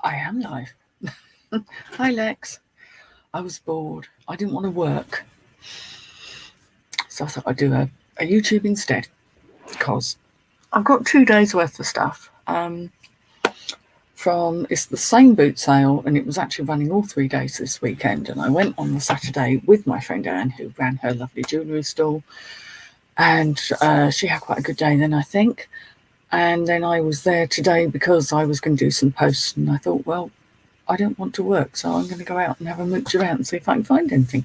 I am live. Hi, Lex. I was bored. I didn't want to work. So I thought I'd do a YouTube instead. Because I've got 2 days worth of stuff. It's the same boot sale, and it was actually running all 3 days this weekend. And I went on the Saturday with my friend Anne, who ran her lovely jewellery stall. And she had quite a good day then, I think. And then I was there today because I was going to do some posts, and I thought, well, I don't want to work, so I'm going to go out and have a mooch around and see if I can find anything.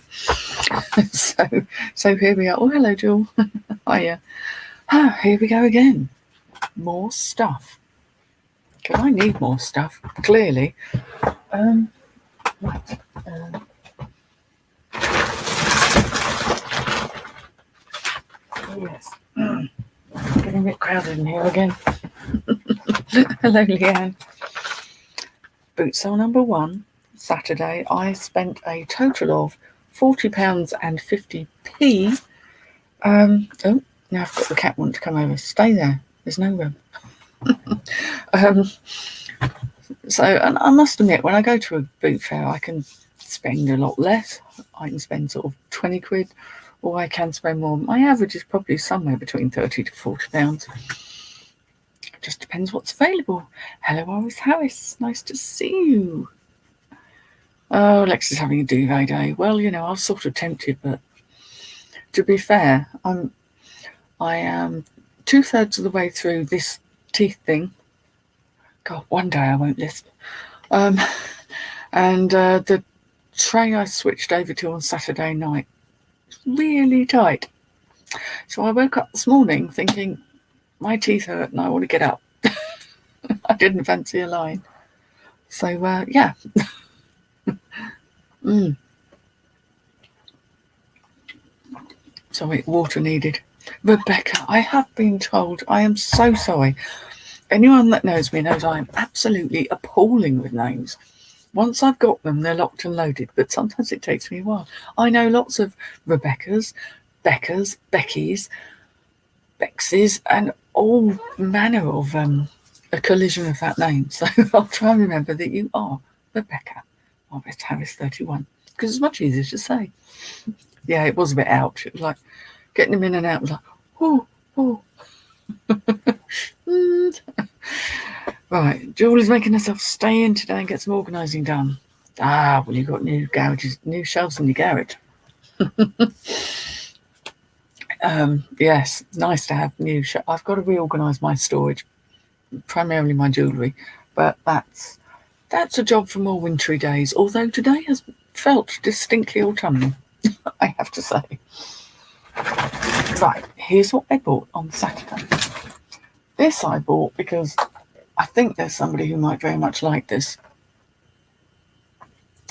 so here we are. Oh, hello, Jill. Hiya. Here we go again. More stuff. I need more stuff, clearly. Right. Yes. Getting a bit crowded in here again. Hello, Leanne. Boot sale number 1, Saturday. I spent a total of £40 and 50p. Oh, now I've got the cat wanting to come over. Stay there. There's no room. So, and I must admit, when I go to a boot fair, I can spend a lot less. I can spend sort of 20 quid, or I can spend more. My average is probably somewhere between 30 to 40 pounds. It just depends what's available. Hello, Iris Harris. Nice to see you. Oh, Lex is having a duvet day. Well, you know, I was sort of tempted, but to be fair, I am 2/3 of the way through this teeth thing. God, one day I won't lisp. And the tray I switched over to on Saturday night is really tight. So I woke up this morning thinking, my teeth hurt and I want to get up. I didn't fancy a line. So, yeah. Sorry, water needed. Rebecca, I have been told, I am so sorry. Anyone that knows me knows I'm absolutely appalling with names. Once I've got them, they're locked and loaded, but sometimes it takes me a while. I know lots of Rebeccas, Beccas, Beckys, Bexes, and all manner of a collision of that name. So I'll try and remember that you are Rebecca. Iris Harris 31, because it's much easier to say. Yeah, it was a bit ouch. It was like getting them in and out was like, oh. Right, Julie's making herself stay in today and get some organising done. Well, you've got new shelves in your garage. Yes, nice to have new shelves. I've got to reorganise my storage, primarily my jewellery, but that's a job for more wintry days, although today has felt distinctly autumnal, I have to say. Right, here's what I bought on Saturday. This I bought because I think there's somebody who might very much like this.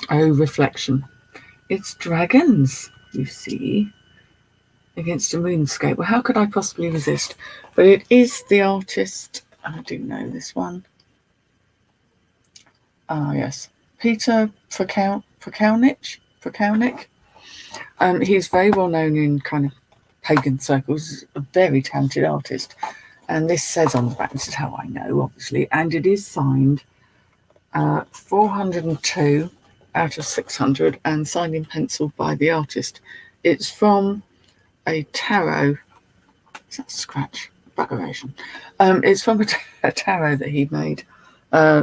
Oh, reflection. It's dragons, you see, against a moonscape. Well, how could I possibly resist? But it is the artist, I do know this one. Yes, Peter Prokownik. He's very well known in kind of pagan circles, a very talented artist. And this says on the back, this is how I know, obviously, and it is signed 402 out of 600 and signed in pencil by the artist. It's from a tarot. Is that scratch? Buggeration. It's from a tarot that he made.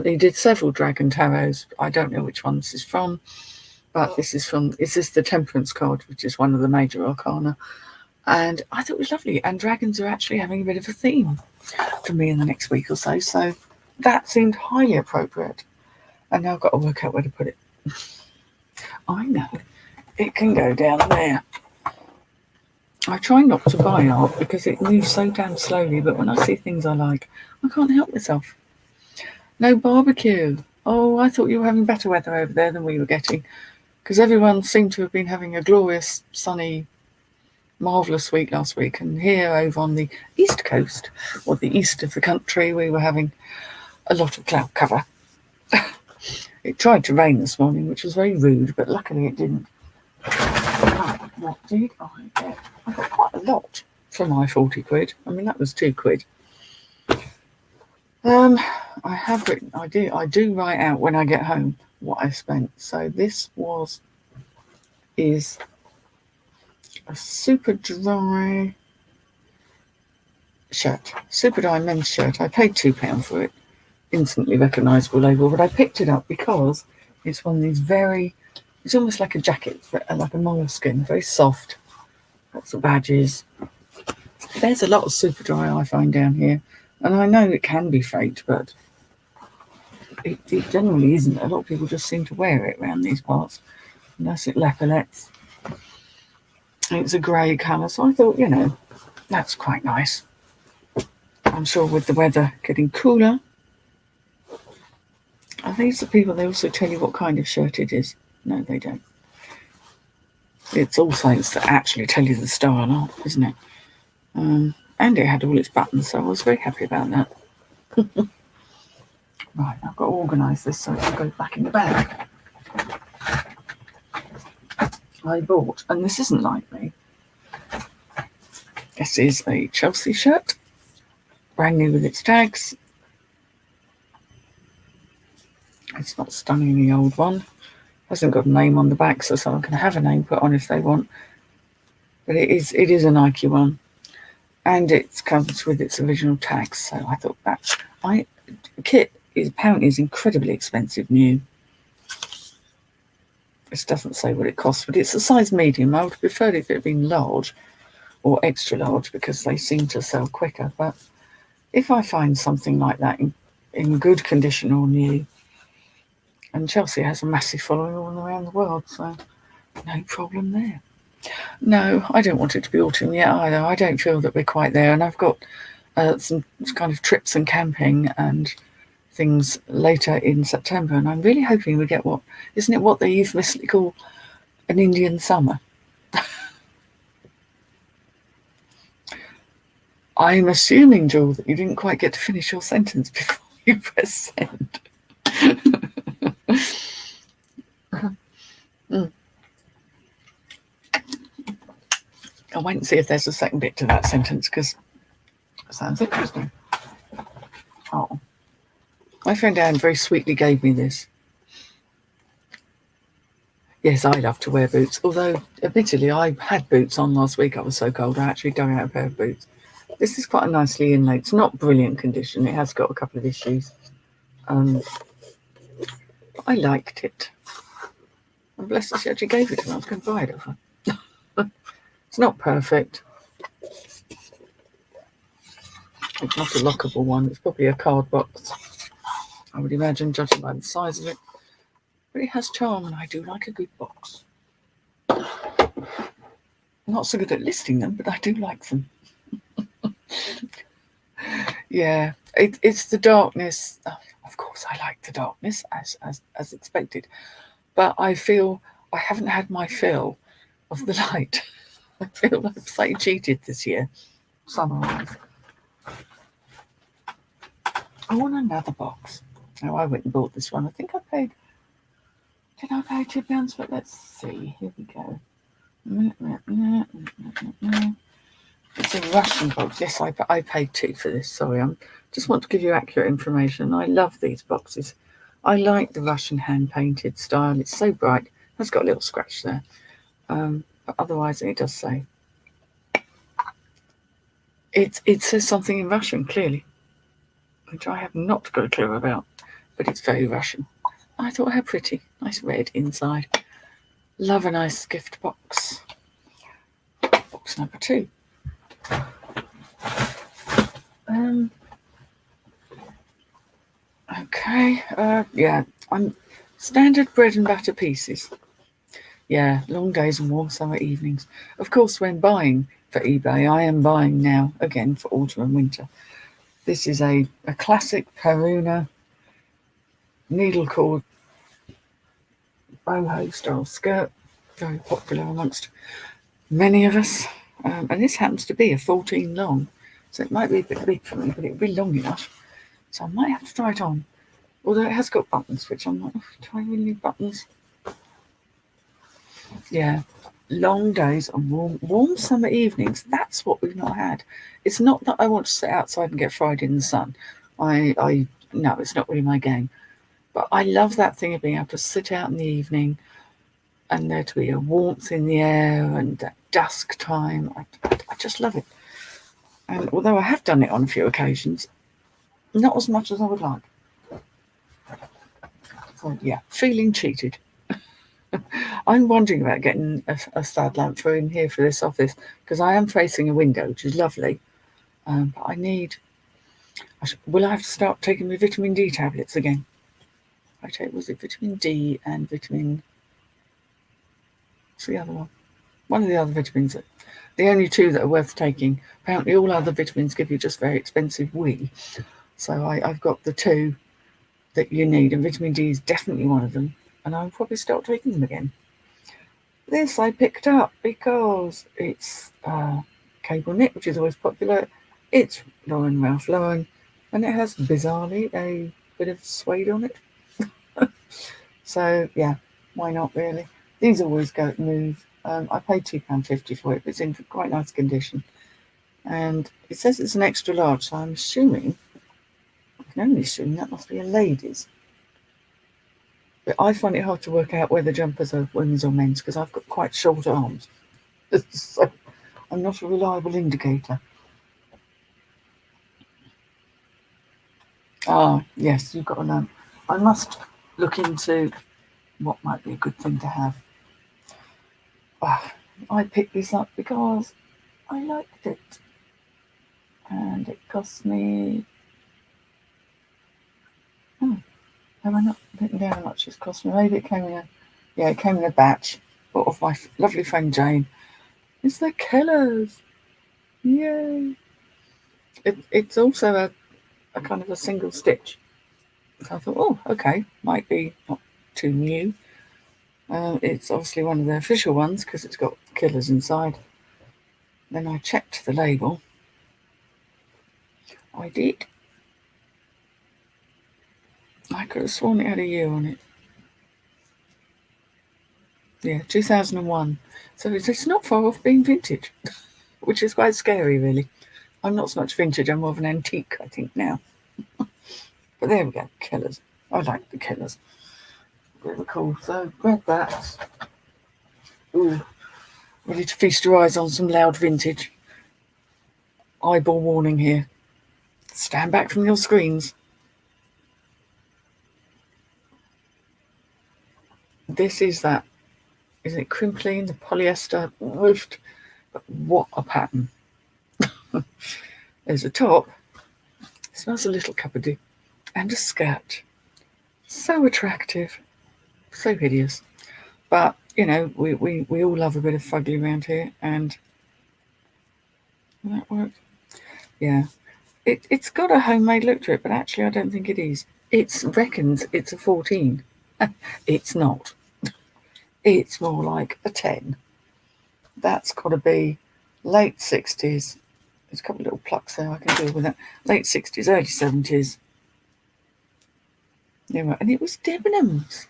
He did several dragon tarots. I don't know which one this is from, but this is the Temperance card, which is one of the major arcana. And I thought it was lovely. And dragons are actually having a bit of a theme for me in the next week or so. So that seemed highly appropriate. And now I've got to work out where to put it. I know. It can go down there. I try not to buy art because it moves so damn slowly. But when I see things I like, I can't help myself. No barbecue. Oh, I thought you were having better weather over there than we were getting. Because everyone seemed to have been having a glorious, sunny, marvellous week last week, and here over on the east coast, or the east of the country, we were having a lot of cloud cover. It tried to rain this morning, which was very rude, but luckily it didn't. What did I get? I got quite a lot for my 40 quid. I mean, that was 2 quid. I I have written, I do write out when I get home what I spent. So this is a super dry shirt, super dry men's shirt. I paid £2 for it, instantly recognisable label, but I picked it up because it's one of these it's almost like a jacket, like a moleskin, very soft, lots of badges. There's a lot of super dry I find down here, and I know it can be faked, but it generally isn't. A lot of people just seem to wear it around these parts. And that's it, Lepelets. It's a grey colour, so I thought, that's quite nice. I'm sure with the weather getting cooler. Are these the people, they also tell you what kind of shirt it is? No, they don't. It's all sites that actually tell you the style art, isn't it? And it had all its buttons, so I was very happy about that. Right, I've got to organise this so it can go back in the bag. I bought, and this isn't like me, this is a Chelsea shirt, brand new with its tags. It's not stunningly old one. Hasn't got a name on the back, so someone can have a name put on if they want. But it is a Nike one, and it comes with its original tags. So I thought kit apparently is incredibly expensive new. This doesn't say what it costs, but it's a size medium. I would have preferred if it had been large or extra large because they seem to sell quicker. But if I find something like that in good condition or new, and Chelsea has a massive following all around the world, so no problem there. No, I don't want it to be autumn yet either. I don't feel that we're quite there, and I've got some kind of trips and camping and things later in September, and I'm really hoping we get isn't it what they euphemistically call an Indian summer? I'm assuming, Joel, that you didn't quite get to finish your sentence before you press send. I'll wait and see if there's a second bit to that sentence because it sounds interesting. Oh, my friend Anne very sweetly gave me this. Yes, I love to wear boots, although admittedly I had boots on last week. I was so cold I actually dug out a pair of boots. This is quite a nicely inlaid. It's not brilliant condition. It has got a couple of issues. I liked it. I'm blessed that she actually gave it to me. I was going to buy it of her. It's not perfect. It's not a lockable one. It's probably a card box, I would imagine, judging by the size of it. But it has charm, and I do like a good box. I'm not so good at listing them, but I do like them. Yeah, it's the darkness. Of course, I like the darkness, as expected. But I feel I haven't had my fill of the light. I feel like I've slightly cheated this year, summer-wise. I want another box. Oh, I went and bought this one. I think I paid... Did I pay £2 for it? Let's see. Here we go. It's a Russian box. Yes, I paid £2 for this. Sorry, I just want to give you accurate information. I love these boxes. I like the Russian hand-painted style. It's so bright. It's got a little scratch there. But otherwise, it does say. It says something in Russian, clearly, which I have not got a clue about, but it's very Russian. I thought, how pretty. Nice red inside. Love a nice gift box. Box number 2. Okay. Yeah. I'm standard bread and butter pieces. Yeah, long days and warm summer evenings. Of course, when buying for eBay, I am buying now again for autumn and winter. This is a classic Peruna needle cord boho style skirt, very popular amongst many of us. And this happens to be a 14 long, so it might be a bit big for me, but it'll be long enough. So I might have to try it on. Although it has got buttons, which I'm like, do I really need buttons? Yeah, long days and warm summer evenings. That's what we've not had. It's not that I want to sit outside and get fried in the sun. I no, it's not really my game. But I love that thing of being able to sit out in the evening and there to be a warmth in the air and at dusk time. I just love it. And although I have done it on a few occasions, not as much as I would like. So yeah, feeling cheated. I'm wondering about getting a stud lamp for in here for this office because I am facing a window, which is lovely. But I need. Will I have to start taking my vitamin D tablets again? Was it vitamin D and vitamin? What's the other one? One of the other vitamins. The only two that are worth taking. Apparently, all other vitamins give you just very expensive wee. So I've got the two that you need, and vitamin D is definitely one of them. And I'll probably start taking them again. This I picked up because it's cable knit, which is always popular. It's Lauren Ralph Lauren, and it has bizarrely a bit of suede on it. So yeah, why not really? These always move. I paid £2.50 for it, but it's in quite nice condition. And it says it's an extra large, so I'm assuming, I can only assume that must be a ladies. But I find it hard to work out whether jumpers are women's or men's because I've got quite short arms. So I'm not a reliable indicator. Ah, yes, you've got to know. I must look into what might be a good thing to have. I picked this up because I liked it. And it cost me... have I not written down how much it's cost me? Maybe it came in a... Yeah, it came in a batch. Bought off my lovely friend Jane. It's the Killers. Yay. It's also a kind of a single stitch. So I thought, oh, okay, might be not too new. It's obviously one of the official ones because it's got Killers inside. Then I checked the label. I did. I could have sworn it had a year on it. Yeah, 2001. So it's not far off being vintage, which is quite scary, really. I'm not so much vintage, I'm more of an antique, I think, now. But there we go, Killers. I like the Killers. Really cool. So grab that. Ooh, ready to feast your eyes on some loud vintage. Eyeball warning here. Stand back from your screens. This is that. Is it crimpling, the polyester roofed? But what a pattern. There's a top. It smells a little cupboardy. And a skirt. So attractive. So hideous. But, you know, we all love a bit of fugly around here. And will that work? Yeah. It's got a homemade look to it, but actually I don't think it is. It reckons it's a 14. It's not. It's more like a 10. That's got to be late 60s. There's a couple of little plucks there, I can deal with that. Late 60s, early 70s. Yeah, and it was Debenhams.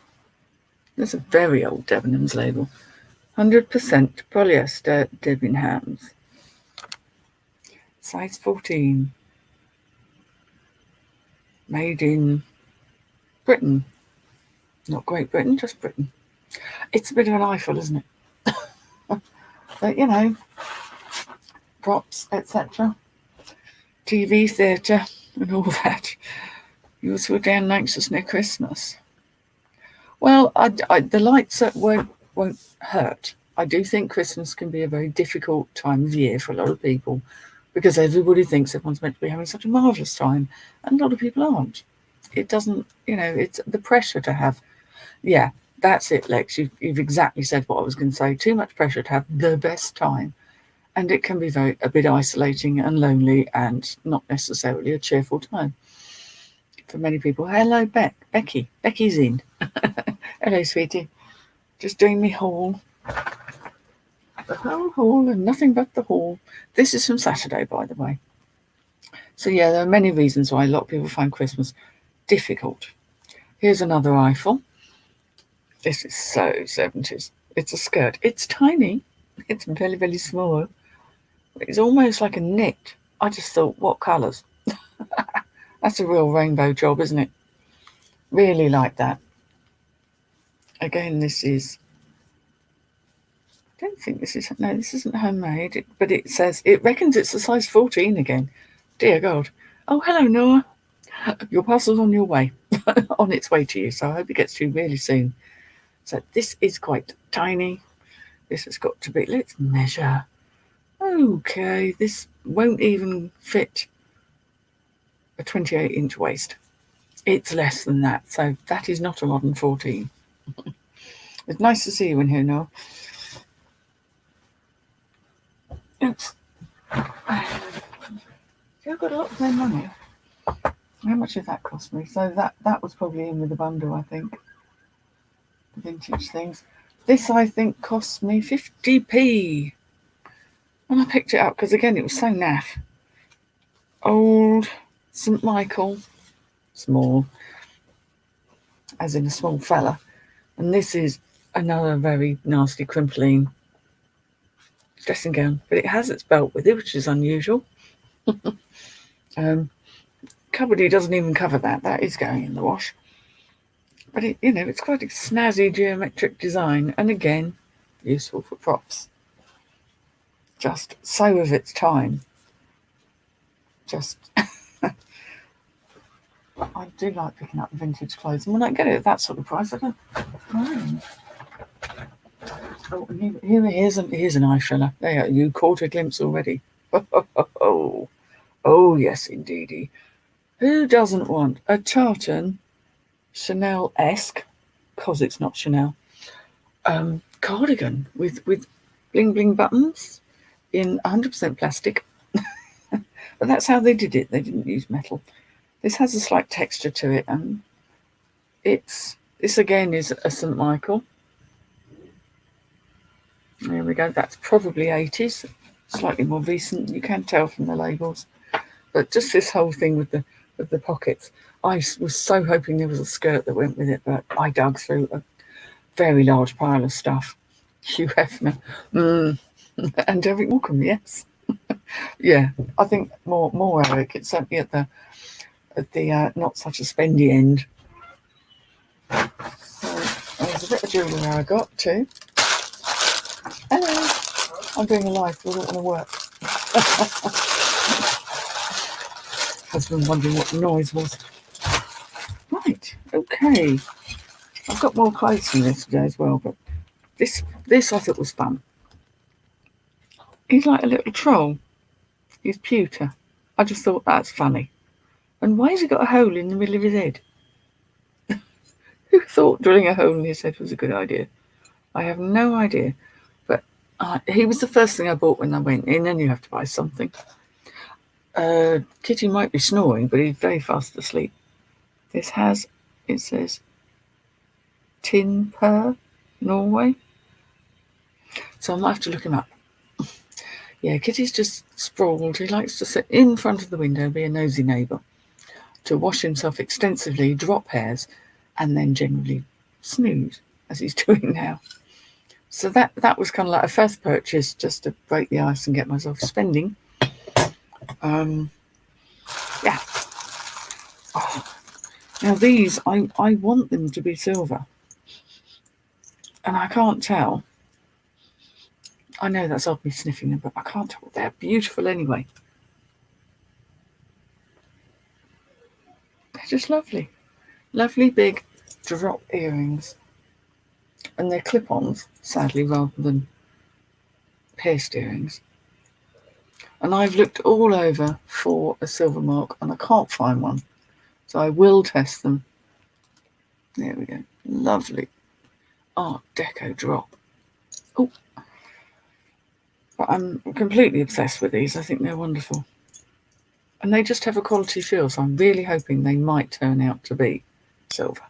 There's a very old Debenhams label. 100% polyester Debenhams. Size 14. Made in Britain. Not Great Britain, just Britain. It's a bit of an eyeful, isn't it? But, you know, props, etc. TV, theatre, and all that. You was down anxious near Christmas. Well, the lights won't hurt. I do think Christmas can be a very difficult time of year for a lot of people because everybody thinks everyone's meant to be having such a marvellous time, and a lot of people aren't. It doesn't, you know, it's the pressure to have. Yeah, that's it, Lex. You've exactly said what I was going to say. Too much pressure to have the best time. And it can be a bit isolating and lonely and not necessarily a cheerful time. For many people. Hello, Becky. Becky's in. Hello, sweetie. Just doing me haul. The whole haul and nothing but the haul. This is from Saturday, by the way. So yeah, there are many reasons why a lot of people find Christmas difficult. Here's another eyeful. This is so 70s. It's a skirt. It's tiny. It's very, very small. It's almost like a knit. I just thought, what colours? That's a real rainbow job, isn't it? Really like that. Again, this is, I don't think this is, no, this isn't homemade, but it says, it reckons it's a size 14 again. Dear God. Oh, hello, Noah. Your parcel's on your way, on its way to you, so I hope it gets to you really soon. So this is quite tiny. This has got to be, let's measure. Okay, this won't even fit a 28-inch waist. It's less than that, so that is not a modern 14. It's nice to see you in here, Noah. Oops. You've got a lot of their money. How much did that cost me? So that was probably in with the bundle, I think. The vintage things. This, I think, cost me 50p. And I picked it up because, again, it was so naff. Old St. Michael. Small. As in a small fella. And this is another very nasty crimpling dressing gown. But it has its belt with it, which is unusual. Cupboardy doesn't even cover that. That is going in the wash. But it, it's quite a snazzy geometric design, and again, useful for props. Just so of its time. Just, I do like picking up vintage clothes, and when I get it at that sort of price, I don't mind. Oh, and here's an eye filler. There you caught a glimpse already. Oh, yes, indeedy. Who doesn't want a tartan Chanel-esque, because it's not Chanel, cardigan with bling bling buttons in 100% plastic? But that's how they did it. They didn't use metal. This has a slight texture to it, and this again is a St. Michael. There we go. That's probably 80s, slightly more recent. You can tell from the labels, but just this whole thing with the pockets. I was so hoping there was a skirt that went with it, but I dug through a very large pile of stuff. Hugh Hefner, and Derek Walkham, yes. Yeah, I think more Eric. It's certainly at the not such a spendy end. So there's a bit of jewellery I got too. Hello, I'm doing a live, so I don't want to work. Husband wondering what the noise was. Right, okay. I've got more clothes from this today as well, but this I thought was fun. He's like a little troll. He's pewter. I just thought that's funny. And why has he got a hole in the middle of his head? Who thought drilling a hole in his head was a good idea? I have no idea. But he was the first thing I bought when I went in, and you have to buy something. Kitty might be snoring, but he's very fast asleep. It says Tin Per, Norway. So I might have to look him up. Yeah, Kitty's just sprawled. He likes to sit in front of the window, be a nosy neighbour, to wash himself extensively, drop hairs, and then generally snooze, as he's doing now. So that was kind of like a first purchase, just to break the ice and get myself spending. Yeah. Oh. Now these, I want them to be silver. And I can't tell. I know that's odd me sniffing them, but I can't tell. They're beautiful anyway. They're just lovely. Lovely big drop earrings. And they're clip-ons, sadly, rather than pierced earrings. And I've looked all over for a silver mark, and I can't find one. So I will test them. There we go. Lovely Art Deco drop. Oh. But I'm completely obsessed with these. I think they're wonderful. And they just have a quality feel, so I'm really hoping they might turn out to be silver.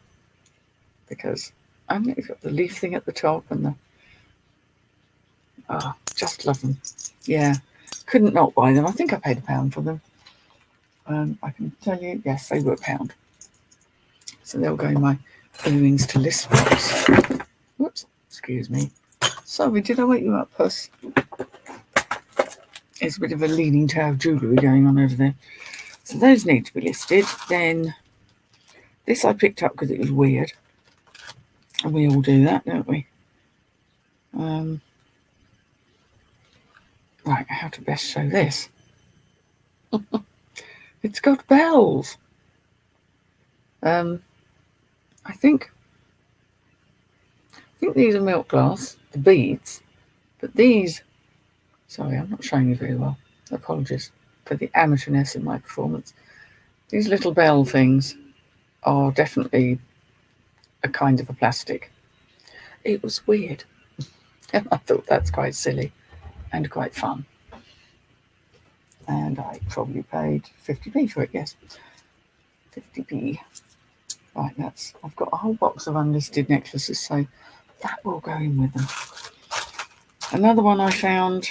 Because you've got the leaf thing at the top and just love them. Yeah, couldn't not buy them. I think I paid £1 for them. I can tell you, yes, they were £1. So they'll go in my earrings to list box. Whoops, excuse me. Sorry, did I wake you up, puss? There's a bit of a leaning tower of jewellery going on over there. So those need to be listed. Then this I picked up because it was weird. And we all do that, don't we? Right, how to best show this. It's got bells. I think these are milk glass, the beads, but these, sorry, I'm not showing you very well. Apologies for the amateurness in my performance. These little bell things are definitely a kind of a plastic. It was weird. And I thought that's quite silly and quite fun. And I probably paid 50p for it, yes. 50p. Right, I've got a whole box of unlisted necklaces, so that will go in with them. Another one I found,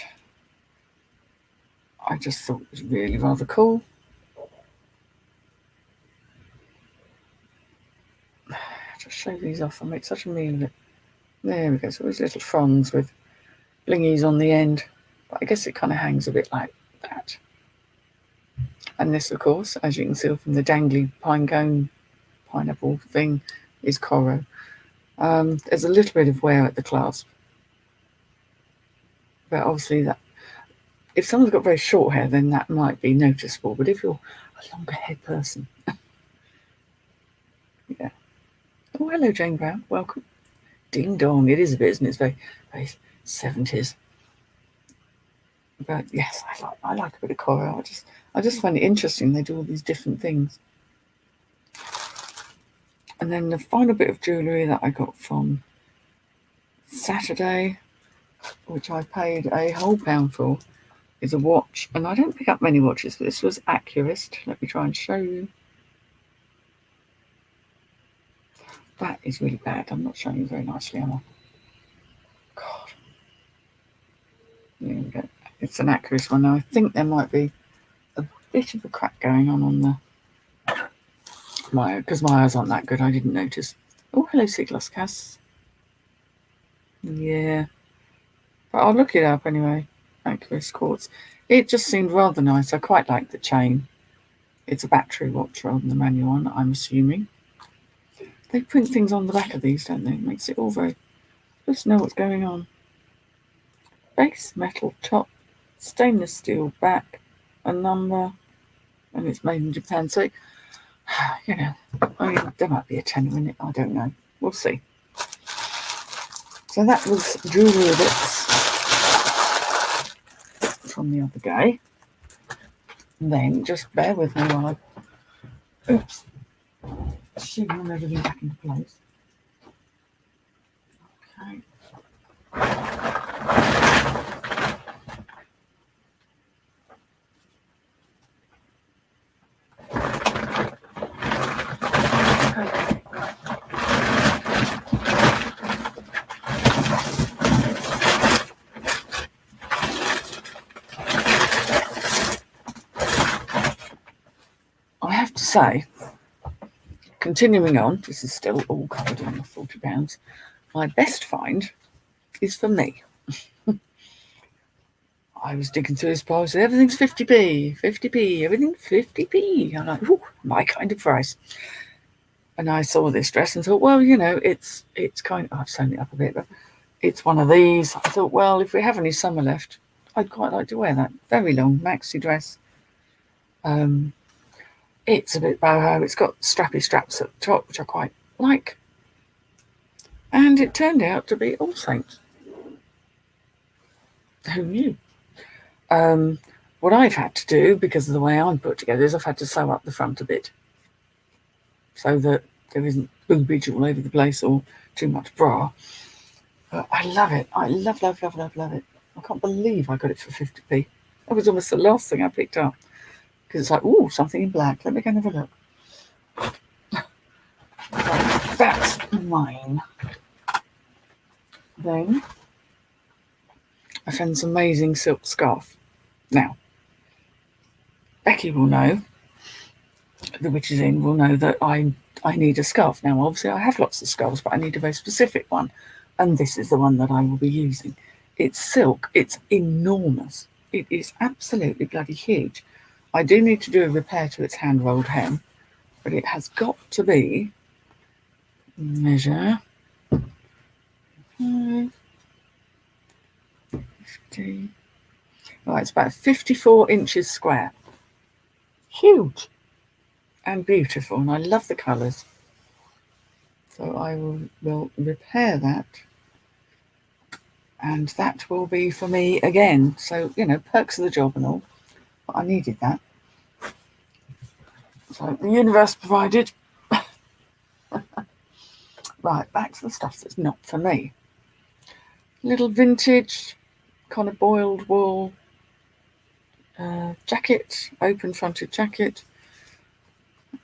I just thought was really rather cool. I'll just show these off. I make such a meal of it. There we go. So these little fronds with blingies on the end. But I guess it kind of hangs a bit like that. And this, of course, as you can see from the dangly pine cone pineapple thing, is coral. There's a little bit of wear at the clasp. But obviously that, if someone's got very short hair, then that might be noticeable. But if you're a longer head person, yeah. Oh, hello, Jane Brown. Welcome. Ding dong. It is a bit, isn't it? It's very, very 70s. But yes, I like a bit of coral. I just find it interesting. They do all these different things. And then the final bit of jewellery that I got from Saturday, which I paid a whole £1 for, is a watch. And I don't pick up many watches, but this was Accurist. Let me try and show you. That is really bad. I'm not showing you very nicely, am I? God. There we go. It's an Accurist one. Now, I think there might be a bit of a crack going on the because my eyes aren't that good. I didn't notice. Oh, hello, Siglos Cass. Yeah. But I'll look it up anyway. Accurist quartz. It just seemed rather nice. I quite like the chain. It's a battery watch rather than the manual one, I'm assuming. They print things on the back of these, don't they? It makes it all very... Just know what's going on. Base metal top, stainless steel back, a number, and it's made in Japan. So, you know, I mean, there might be a tenner in it. I don't know. We'll see. So that was jewellery bits from the other day. And then just bear with me while I shimmy everything back into place. Okay. I have to say, continuing on, this is still all covered in the £40. My best find is for me. I was digging through his pile, said everything's 50p, 50p, everything's 50p. I'm like, ooh, my kind of price. And I saw this dress and thought, well, you know, it's kind of, I've sewn it up a bit, but it's one of these. I thought, well, if we have any summer left, I'd quite like to wear that. Very long maxi dress. It's a bit boho. It's got strappy straps at the top, which I quite like. And it turned out to be All Saints. Who knew? What I've had to do, because of the way I'm put together, is I've had to sew up the front a bit so that there isn't boobage all over the place or too much bra. But I love it. I love it. I can't believe I got it for 50p. That was almost the last thing I picked up. Because it's like, ooh, something in black. Let me go and have a look. Right, that's mine. Then I found this amazing silk scarf. Now, Becky will know, the witch is in, will know that I need a scarf. Now, obviously, I have lots of scarves, but I need a very specific one. And this is the one that I will be using. It's silk. It's enormous. It is absolutely bloody huge. I do need to do a repair to its hand-rolled hem, but it has got to be, measure, 5, 50, right, it's about 54 inches square. Huge and beautiful, and I love the colours. So I will repair that, and that will be for me again. So, you know, perks of the job and all, but I needed that. So the universe provided. Right, back to the stuff that's not for me. Little vintage kind of boiled wool jacket, open fronted jacket.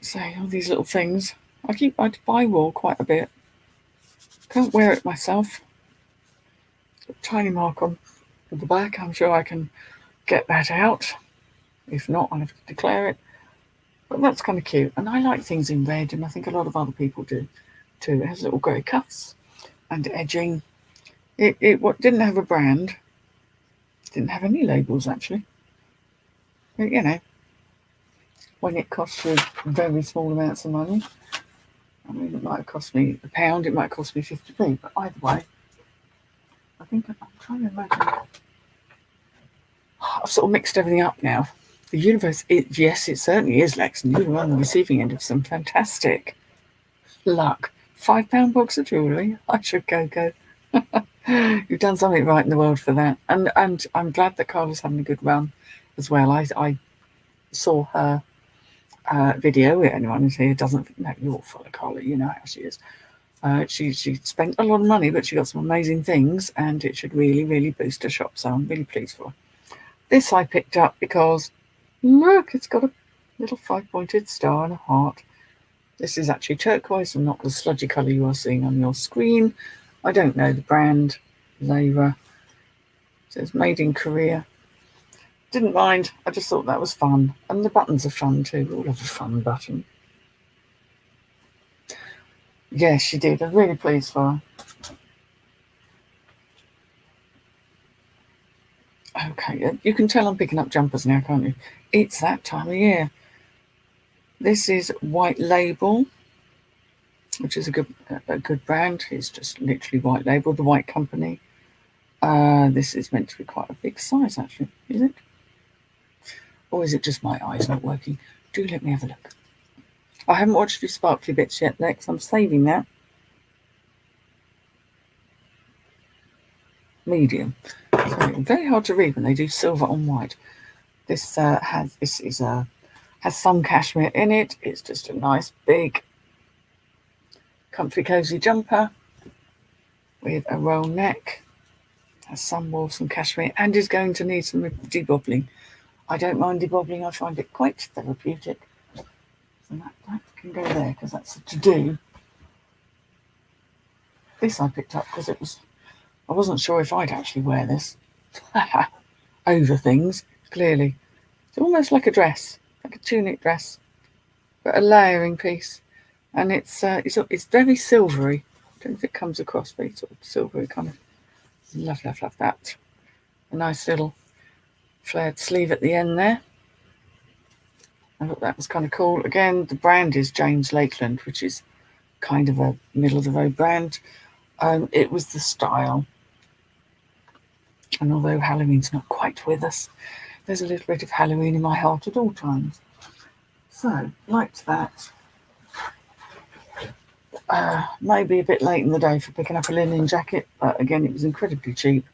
So all these little things. I buy wool quite a bit. Can't wear it myself. A tiny mark on the back. I'm sure I can get that out. If not, I'll have to declare it. But that's kind of cute. And I like things in red, and I think a lot of other people do too. It has little grey cuffs and edging. It didn't have a brand. Didn't have any labels, actually. But, you know, when it costs you very small amounts of money, I mean, it might have cost me £1, it might cost me 50p, but either way, I think I'm trying to imagine. I've sort of mixed everything up now. The universe, yes, it certainly is, Lex, and you were on the receiving end of some fantastic luck. £5 box of jewellery. I should go. You've done something right in the world for that, and I'm glad that Carla's having a good run as well. I saw her video. Anyone who's here doesn't know, you're full of Carla. You know how she is. She spent a lot of money, but she got some amazing things, and it should really boost her shop. So I'm really pleased for her. This I picked up because look, it's got a little 5-pointed star and a heart. This is actually turquoise and not the sludgy colour you are seeing on your screen. I don't know the brand. Layra. It says made in Korea. Didn't mind. I just thought that was fun. And the buttons are fun too. We all love a fun button. Yes, she did. I'm really pleased for her. Okay, you can tell I'm picking up jumpers now, can't you? It's that time of year. This is White Label, which is a good brand. It's just literally White Label, the White Company. This is meant to be quite a big size, actually. Is it? Or is it just my eyes not working? Do let me have a look. I haven't watched your sparkly bits yet, Lex. I'm saving that. Medium. So very hard to read when they do silver on white. This has some cashmere in it. It's just a nice big comfy cozy jumper with a roll neck. Has some wool, some cashmere, and is going to need some debobbling. I don't mind debobbling. I find it quite therapeutic. So that can go there because that's a to-do. This I picked up because I wasn't sure if I'd actually wear this over things. Clearly, it's almost like a dress, like a tunic dress, but a layering piece, and it's very silvery. I don't know if it comes across very sort of silvery kind of. Love that. A nice little flared sleeve at the end there. I thought that was kind of cool. Again, the brand is James Lakeland, which is kind of a middle of the road brand. It was the style. And although Halloween's not quite with us, there's a little bit of Halloween in my heart at all times. So, liked that. Maybe a bit late in the day for picking up a linen jacket, but again, it was incredibly cheap.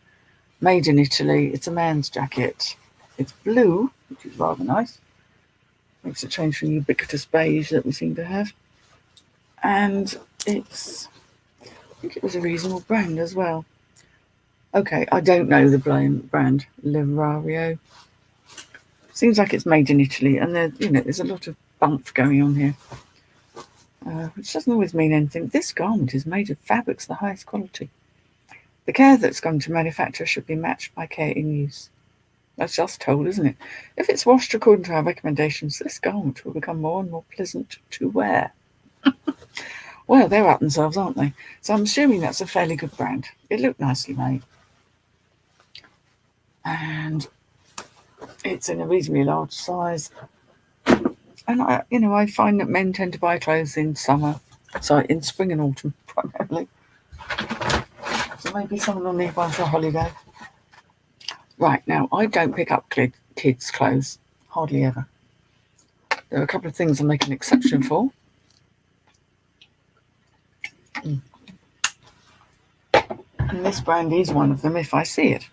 Made in Italy. It's a man's jacket. It's blue, which is rather nice. Makes a change from the ubiquitous beige that we seem to have. And I think it was a reasonable brand as well. Okay, I don't know the brand. Lerario. Seems like it's made in Italy, and there's a lot of bump going on here. Which doesn't always mean anything. This garment is made of fabrics of the highest quality. The care that's gone to manufacture should be matched by care in use. That's just told, isn't it? If it's washed according to our recommendations, this garment will become more and more pleasant to wear. Well, they're up themselves, aren't they? So I'm assuming that's a fairly good brand. It looked nicely made. And It's in a reasonably large size. And I find that men tend to buy clothes in summer, so in spring and autumn primarily. So maybe someone will need one for a holiday. Right, now, I don't pick up kids' clothes, hardly ever. There are a couple of things I make an exception for. And this brand is one of them if I see it.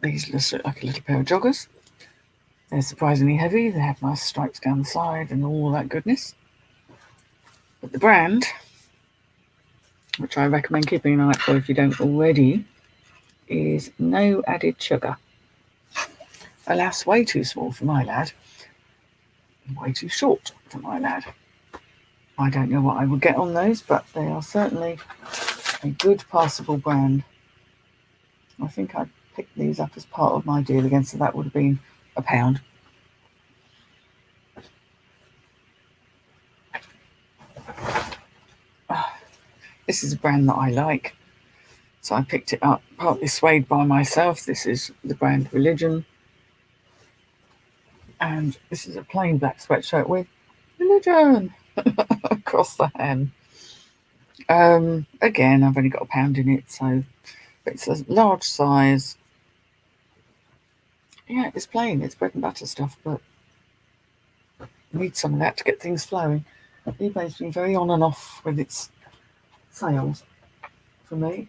These just look like a little pair of joggers. They're surprisingly heavy. They have nice stripes down the side and all that goodness. But the brand, which I recommend keeping an eye out for if you don't already, is No Added Sugar. Alas, way too small for my lad. Way too short for my lad. I don't know what I would get on those, but they are certainly a good passable brand. I think I picked these up as part of my deal again, so that would have been £1. This is a brand that I like, so I picked it up, partly swayed by myself. This is the brand Religion, and this is a plain black sweatshirt with Religion across the hem. Again, I've only got £1 in it, so it's a large size. Yeah, it's plain, it's bread and butter stuff, but need some of that to get things flowing. eBay's been very on and off with its sales for me.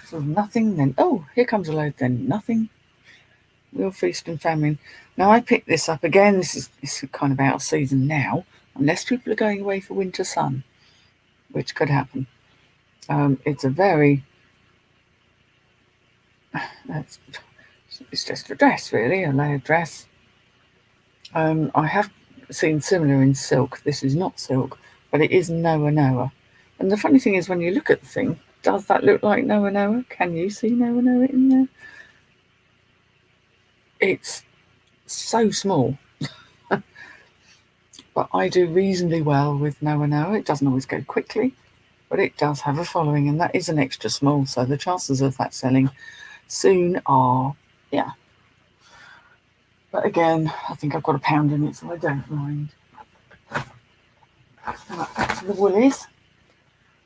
So nothing, then here comes a load, then nothing. Real feast and famine. Now I picked this up again. This is kind of out of season now, unless people are going away for winter sun, which could happen. It's a very it's just a dress, really, a layered dress. I have seen similar in silk. This is not silk, but it is Noa Noa. And the funny thing is, when you look at the thing, does that look like Noa Noa? Can you see Noa Noa in there? It's so small. But I do reasonably well with Noa Noa. It doesn't always go quickly, but it does have a following, and that is an extra small, so the chances of that selling soon are, yeah. But again, I think I've got £1 in it, so I don't mind. Back to the woolies.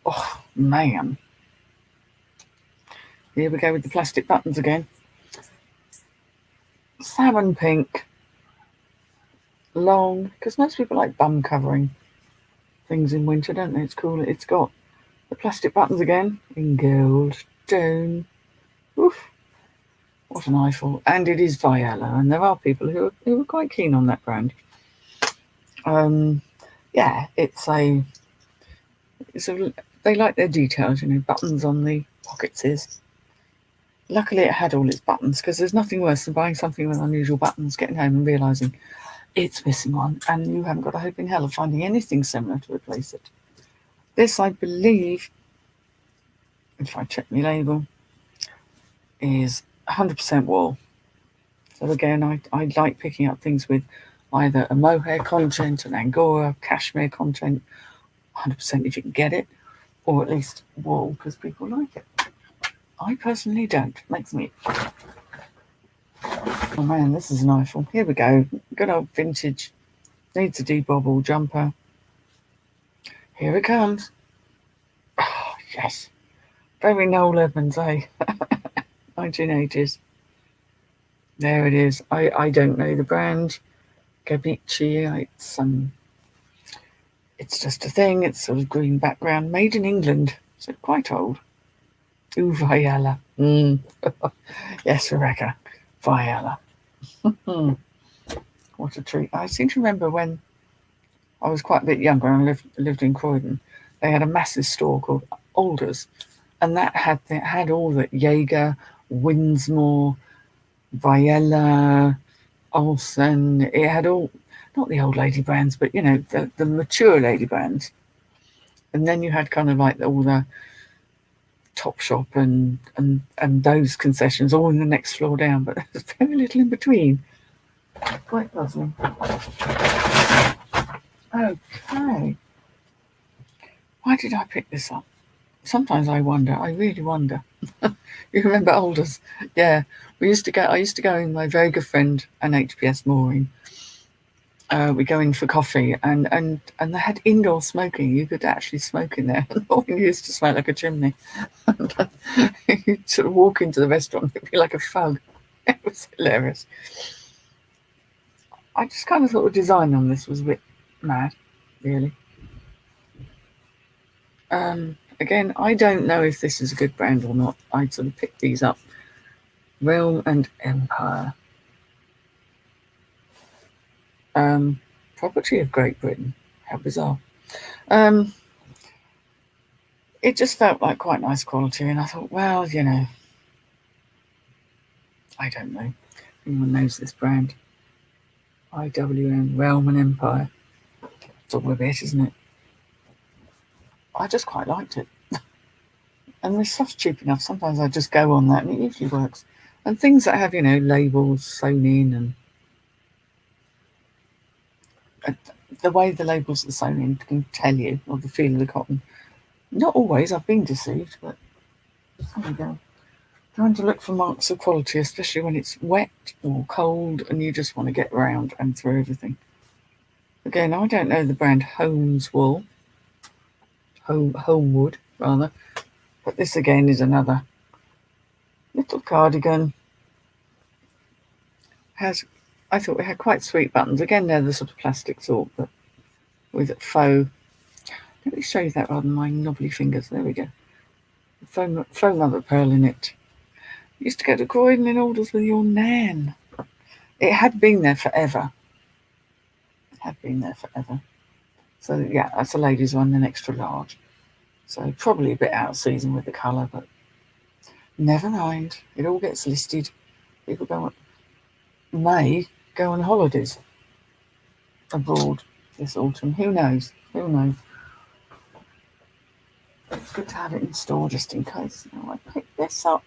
Oh, man. Here we go with the plastic buttons again. Salmon pink. Long, because most people like bum covering things in winter, don't they? It's cool. It's got the plastic buttons again in gold, stone. Oof. What an eyeful. And it is Viola, and there are people who are quite keen on that brand. Yeah, they like their details, buttons on the pockets. Luckily it had all its buttons, because there's nothing worse than buying something with unusual buttons, getting home and realising it's missing one, and you haven't got a hope in hell of finding anything similar to replace it. This, I believe, if I check my label, is 100% wool. So again, I like picking up things with either a mohair content, an angora, cashmere content, 100% if you can get it, or at least wool, because people like it. I personally don't. Makes me... Oh man, this is an eyeful. Here we go. Good old vintage. Needs a debobble jumper. Here it comes. Oh, yes. Very Noel Edmonds, eh? 1980s. There it is. I don't know the brand. Gabici. It's just a thing. It's sort of green background. Made in England. So quite old. Ooh, Viola. Yes, Rebecca. Viola. What a treat. I seem to remember when I was quite a bit younger and I lived in Croydon, they had a massive store called Alders, and that had all the Jaeger, Winsmore, Viola, Olsen. It had all, not the old lady brands, but the mature lady brands. And then you had kind of like all the Topshop and those concessions all in the next floor down, but there's very little in between. Quite puzzling. Okay. Why did I pick this up? Sometimes I wonder. I really wonder. You remember Alders? Yeah. I used to go in my very good friend and HPS Maureen. We go in for coffee, and they had indoor smoking. You could actually smoke in there. Maureen used to smell like a chimney. You'd sort of walk into the restaurant, it'd be like a fog. It was hilarious. I just kind of thought the design on this was a bit mad, really. Again, I don't know if this is a good brand or not. I sort of picked these up. Realm and Empire. Property of Great Britain. How bizarre. It just felt like quite nice quality, and I thought, well, you know, I don't know. Anyone knows this brand? IWM, Realm and Empire. It's all a bit, isn't it? I just quite liked it. And this stuff's cheap enough. Sometimes I just go on that and it usually works. And things that have, you know, labels sewn in, and the way the labels are sewn in can tell you of the feel of the cotton. Not always, I've been deceived, but there we go. Trying to look for marks of quality, especially when it's wet or cold and you just want to get around and through everything. Again, I don't know the brand Homewood, rather, but this again is another little cardigan. I thought it had quite sweet buttons. Again, they're the sort of plastic sort, but with faux. Let me show you that rather than my knobbly fingers. There we go. Faux mother of pearl in it. Used to go to Croydon in Alders with your nan. It had been there forever. So yeah, that's a ladies' one, an extra large. So probably a bit out of season with the colour, but never mind. It all gets listed. People may go on holidays abroad this autumn. Who knows? It's good to have it in store just in case. Now I picked this up.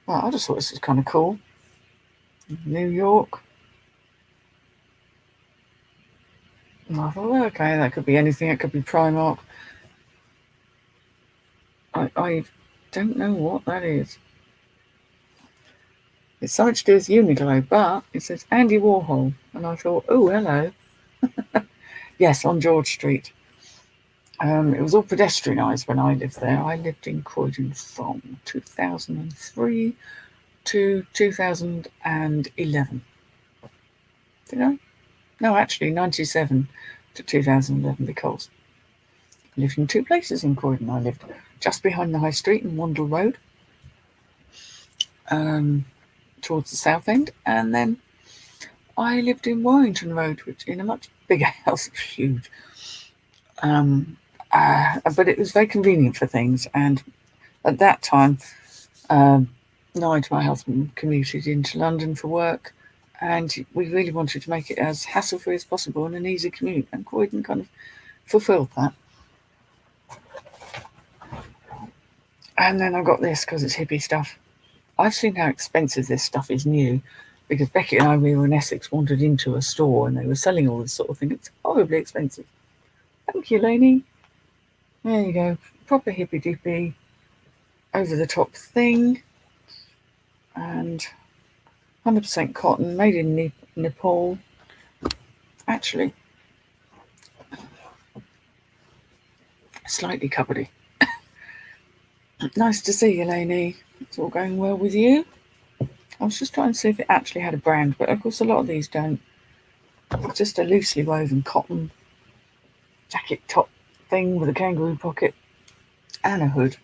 Well, I just thought this was kind of cool. New York. And I thought, well, okay, that could be anything. It could be Primark. I don't know what that is. It's something to do with Uniqlo, but it says Andy Warhol. And I thought, oh, hello. Yes, on George Street. It was all pedestrianised when I lived there. I lived in Croydon from 2003 to 2011. Did I? No, actually, 97 to 2011, because I lived in two places in Croydon. I lived just behind the High Street in Wandle Road, towards the south end, and then I lived in Warrington Road, which in a much bigger house. It was huge. But it was very convenient for things, and at that time, Nigel, my husband, commuted into London for work, and we really wanted to make it as hassle-free as possible and an easy commute, and Croydon kind of fulfilled that. And then I got this because it's hippie stuff. I've seen how expensive this stuff is new, because Becky and I, we were in Essex, wandered into a store and they were selling all this sort of thing. It's horribly expensive. Thank you, Lainey. There you go. Proper hippy-dippy, over-the-top thing. And 100% cotton, made in Nepal. Actually, slightly cupboardy. Nice to see you, Lainey. It's all going well with you. I was just trying to see if it actually had a brand, but of course a lot of these don't. It's just a loosely woven cotton jacket top thing with a kangaroo pocket and a hood.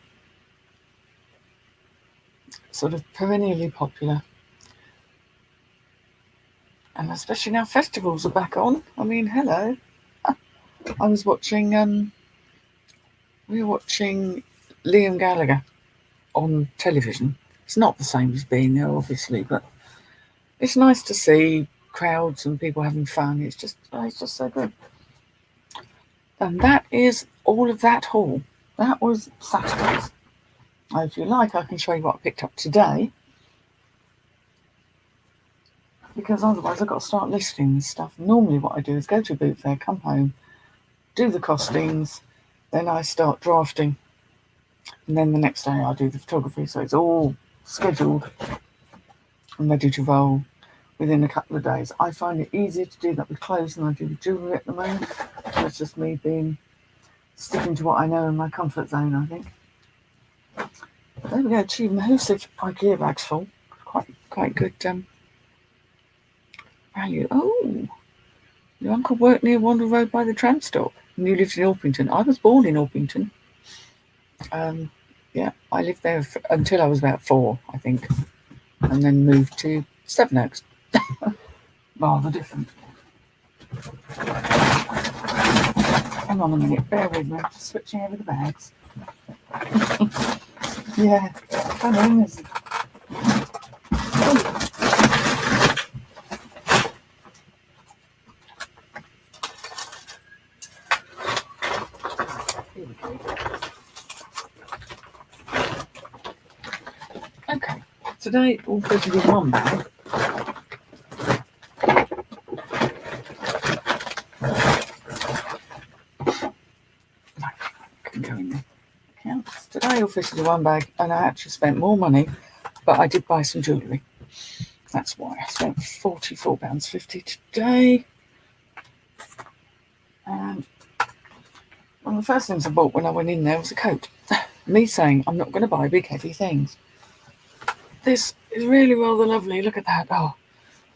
Sort of perennially popular. And especially now festivals are back on. I mean, hello. I was watching, we were watching Liam Gallagher on television. It's not the same as being there, obviously, but it's nice to see crowds and people having fun. It's just so good. And that is all of that haul. That was Saturday's. Now, if you like, I can show you what I picked up today, because otherwise I've got to start listing this stuff. Normally what I do is go to a boot fair, come home, do the costings, then I start drafting And then the next day I do the photography, so it's all scheduled and ready to roll within a couple of days. I find it easier to do that with clothes than I do with jewellery at the moment. That's just me sticking to what I know in my comfort zone, I think. But there we go, 2 massive IKEA bags full. Quite good value. Oh, your uncle worked near Wander Road by the tram stop, and you lived in Orpington. I was born in Orpington. Yeah, I lived there until I was about 4, I think, and then moved to Sevenoaks. Rather different. Hang on a minute, bear with me. I'm just switching over the bags. Yeah, come on, isn't it? Here we go. Okay, today all fitted in one bag. Can go in there. Counts. Today all fitted in one bag, and I actually spent more money, but I did buy some jewellery. That's why I spent £44.50 today. And one of the first things I bought when I went in there was a coat. Me saying I'm not going to buy big heavy things. This is really rather lovely. Look at that. Oh,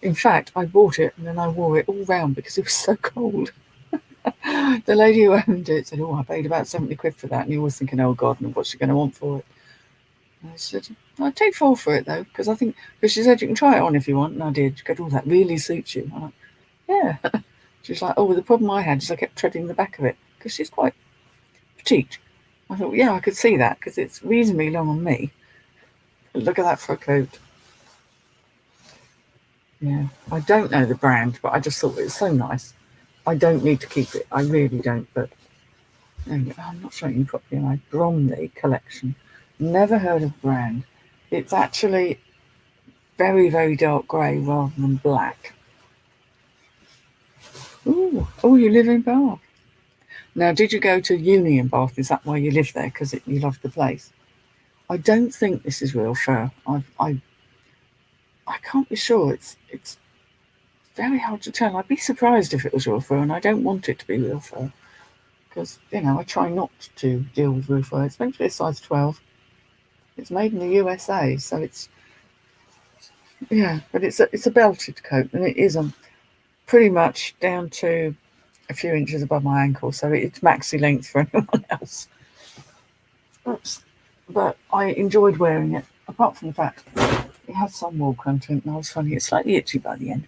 in fact, I bought it and then I wore it all round because it was so cold. The lady who owned it said, "Oh, I paid about 70 quid for that." And you're always thinking, "Oh God, and what's she going to want for it?" And I said, "I'd take 4 for it though, because she said you can try it on if you want." And I did. She goes, "Oh, that really suits you." I'm like, "Yeah." She's like, "Oh, well, the problem I had is I kept treading the back of it because she's quite petite." I thought, yeah, I could see that because it's reasonably long on me. But look at that for a coat. Yeah, I don't know the brand, but I just thought it was so nice. I don't need to keep it. I really don't, but I'm not showing you properly. My Bromley collection. Never heard of the brand. It's actually very, very dark grey rather than black. Ooh, oh, you live in Bath. Now, did you go to uni in Bath? Is that why you live there? Because you love the place? I don't think this is real fur. I can't be sure. It's very hard to tell. I'd be surprised if it was real fur, and I don't want it to be real fur because I try not to deal with real fur. It's meant to be a size 12. It's made in the USA, so it's but it's a belted coat, and it is pretty much down to a few inches above my ankle, so it's maxi length for anyone else. Oops. But I enjoyed wearing it, apart from the fact it has some wool content, and I was finding it slightly itchy by the end.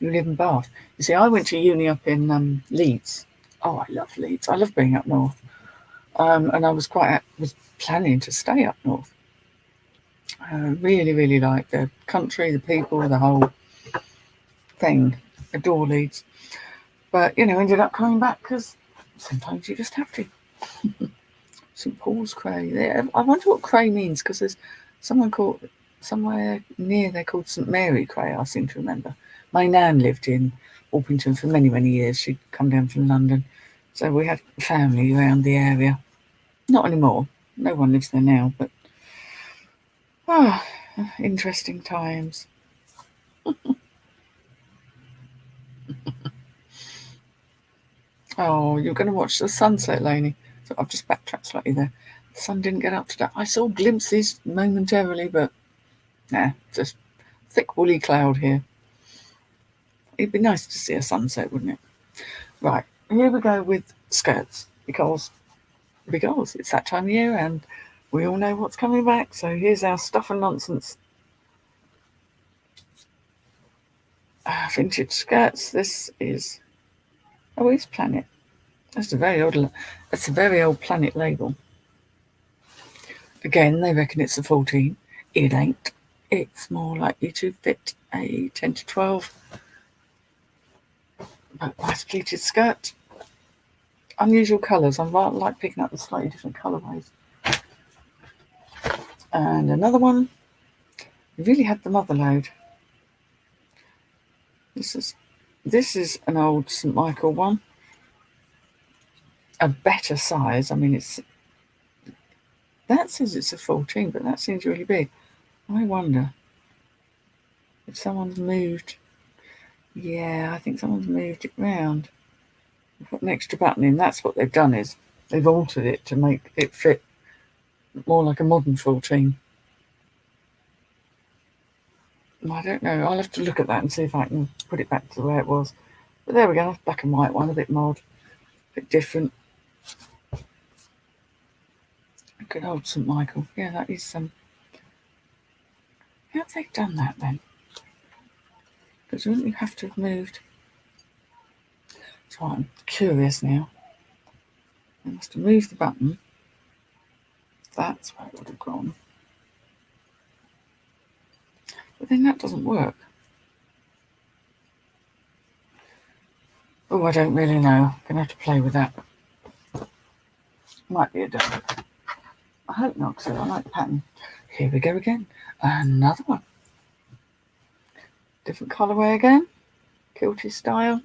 You live in Bath. You see, I went to uni up in Leeds. Oh, I love Leeds. I love being up north. And I was planning to stay up north. Really, really like the country, the people, the whole thing. Adore Leeds. But, ended up coming back because sometimes you just have to. St Paul's Cray. I wonder what Cray means because there's somewhere near there called St Mary Cray, I seem to remember. My nan lived in Orpington for many, many years. She'd come down from London. So we had family around the area. Not anymore. No one lives there now, but interesting times. Oh, you're going to watch the sunset, Lainey. So I've just backtracked slightly there. The sun didn't get up today. I saw glimpses momentarily, but just thick woolly cloud here. It'd be nice to see a sunset, wouldn't it? Right, here we go with skirts because it's that time of year and we all know what's coming back. So here's our stuff and nonsense vintage skirts. This is it's Planet. That's a very old Planet label. Again, they reckon it's a 14. It ain't. It's more likely to fit a 10 to 12. But nice pleated skirt. Unusual colours. I like picking up the slightly different colourways. And another one. We really had the mother load. This is an old St Michael one. A better size. I mean, That says it's a 14, but that seems really big. I wonder if someone's moved. Yeah, I think someone's moved it round. Put an extra button in. That's what they've done, is they've altered it to make it fit more like a modern 14. I don't know. I'll have to look at that and see if I can put it back to where it was. But there we go. Black and white one, a bit mod, a bit different. Good old St. Michael. Yeah, that is some. How have they done that then? Because wouldn't you have to have moved? So I'm curious now. They must have moved the button. That's where it would have gone. But then that doesn't work. Oh, I don't really know. Gonna have to play with that. Might be a double. I hope not, because I like the pattern. Here we go again. Another one. Different colourway again. Kilty style.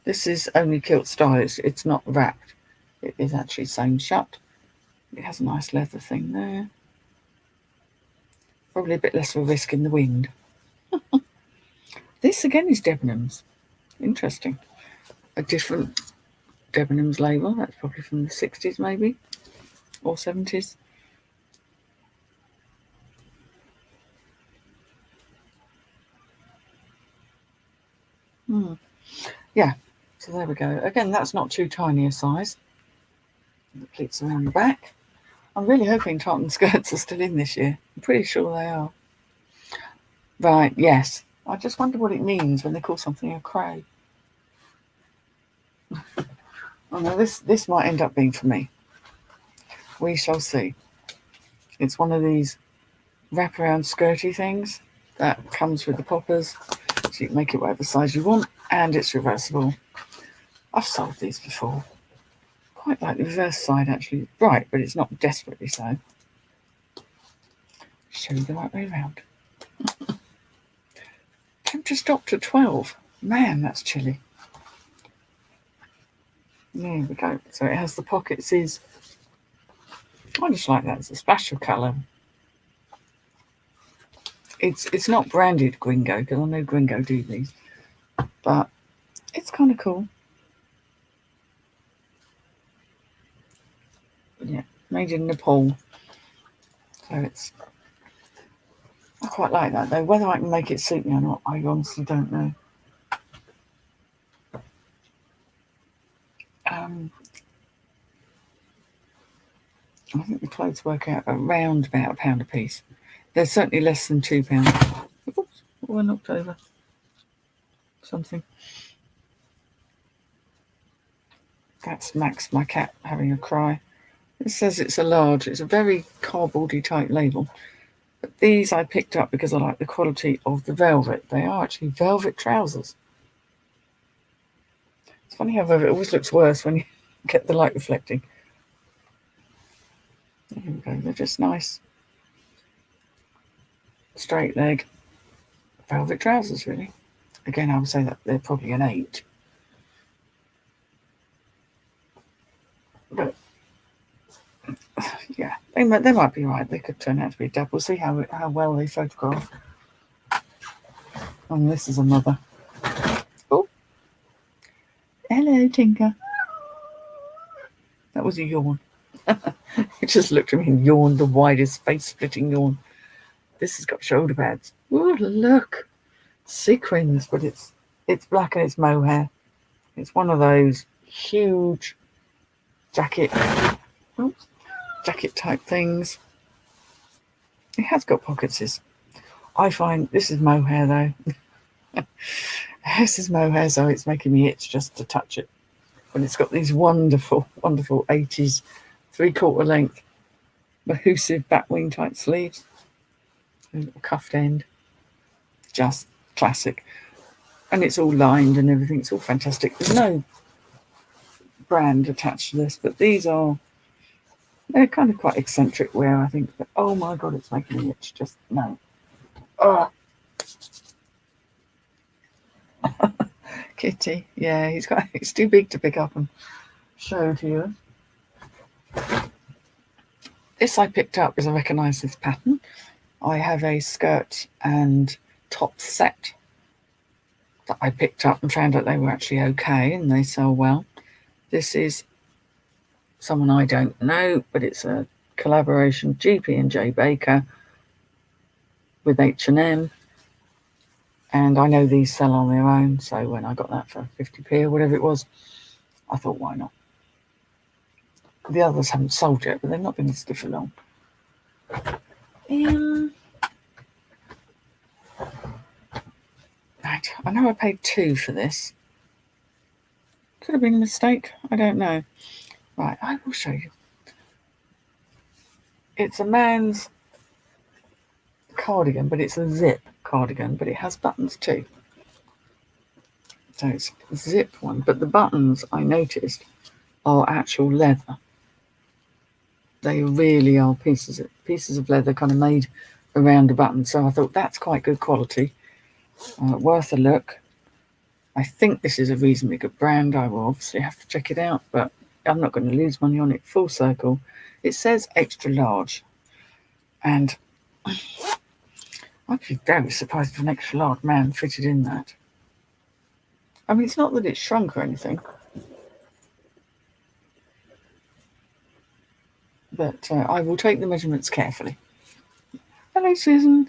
This is only kilt style. It's not wrapped. It is actually sewn shut. It has a nice leather thing there. Probably a bit less of a risk in the wind. This again is Debenhams. Interesting. A different Debenhams label. That's probably from the 60s maybe. Or 70s. Yeah, so there we go. Again, that's not too tiny a size. The pleats around the back. I'm really hoping tartan skirts are still in this year. I'm pretty sure they are. Right, yes. I just wonder what it means when they call something a cray. Oh no, this might end up being for me. We shall see. It's one of these wraparound skirty things that comes with the poppers, so you can make it whatever size you want, and it's reversible. I've sold these before. Quite like the reverse side actually. Right, but it's not desperately so. Show you the right way around. Temperature dropped to 12. Man, that's chilly. There we go. So it has the pockets. I just like that. It's a special colour. It's not branded Gringo, because I know Gringo do these, but it's kind of cool. Yeah, made in Nepal. So I quite like that though. Whether I can make it suit me or not, I honestly don't know. I think the clothes work out around about £1 a piece. They're certainly less than £2. Oops, I knocked over something. That's Max, my cat, having a cry. It says it's a large. It's a very cardboardy type label. But these I picked up because I like the quality of the velvet. They are actually velvet trousers. It's funny how velvet always looks worse when you get the light reflecting. There we go. They're just nice. Straight leg. Velvet trousers, really. Again, I would say that they're probably an 8. But yeah, they might be right. They could turn out to be double. See how well they photograph. And this is another. Oh, hello, Tinker. That was a yawn. He just looked at me and yawned, the widest face-splitting yawn. This has got shoulder pads. Oh, look, sequins, but it's black and it's mohair. It's one of those huge jacket type things. It has got pockets. I find this is mohair though. This is mohair, so it's making me itch just to touch it. And it's got these wonderful 80s 3/4 length Mahusive batwing type sleeves. A little cuffed end. Just classic. And it's all lined and everything. It's all fantastic. There's no brand attached to this, but they're kind of quite eccentric wear, I think. But oh my god, it's making me itch. Just no. Oh. Kitty. Yeah, he's too big to pick up and show to you. This I picked up because I recognise this pattern. I have a skirt and top set that I picked up and found out they were actually okay and they sell well. This is someone I don't know, but it's a collaboration, GP&J Baker with H&M. And I know these sell on their own, so when I got that for 50p or whatever it was, I thought, why not? The others haven't sold yet, but they've not been listed for long. Right, I know I paid £2 for this. Could have been a mistake, I don't know. Right, I will show you. It's a man's cardigan, but it's a zip cardigan, but it has buttons too. So it's a zip one, but the buttons I noticed are actual leather. They really are pieces of leather kind of made around a button. So I thought that's quite good quality, worth a look. I think this is a reasonably good brand. I will obviously have to check it out, but I'm not going to lose money on it. Full circle. It says extra large, and I'd be very surprised if an extra large man fitted in that. I mean, it's not that it's shrunk or anything, but I will take the measurements carefully. Hello, Susan.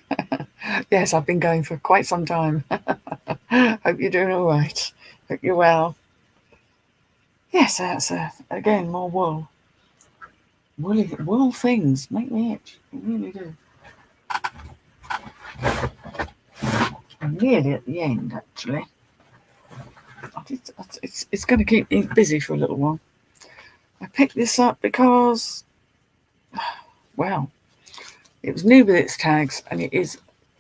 Yes, I've been going for quite some time. Hope you're doing all right. Hope you're well. Yes, that's again more wool. Wool things make me itch. They really do. I'm nearly at the end, actually. It's going to keep me busy for a little while. I picked this up because, well, it was new with its tags, and it is,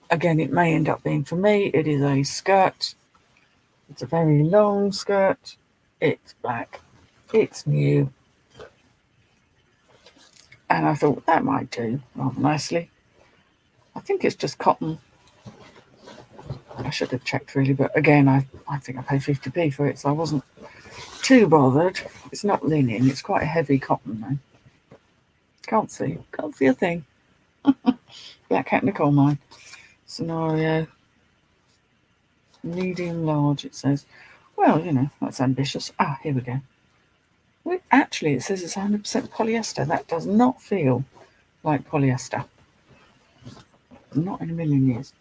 again, it may end up being for me. It is a skirt. It's a very long skirt. It's black. It's new. And I thought that might do rather nicely. I think it's just cotton. I should have checked really, but again, I think I paid 50p for it, so I wasn't too bothered. It's not linen. It's quite a heavy cotton though. Can't see a thing. Black cat in the coal mine. Scenario. Medium large, it says. Well, you know, that's ambitious. Ah, here we go. Well, actually, it says it's 100% polyester. That does not feel like polyester. Not in a million years.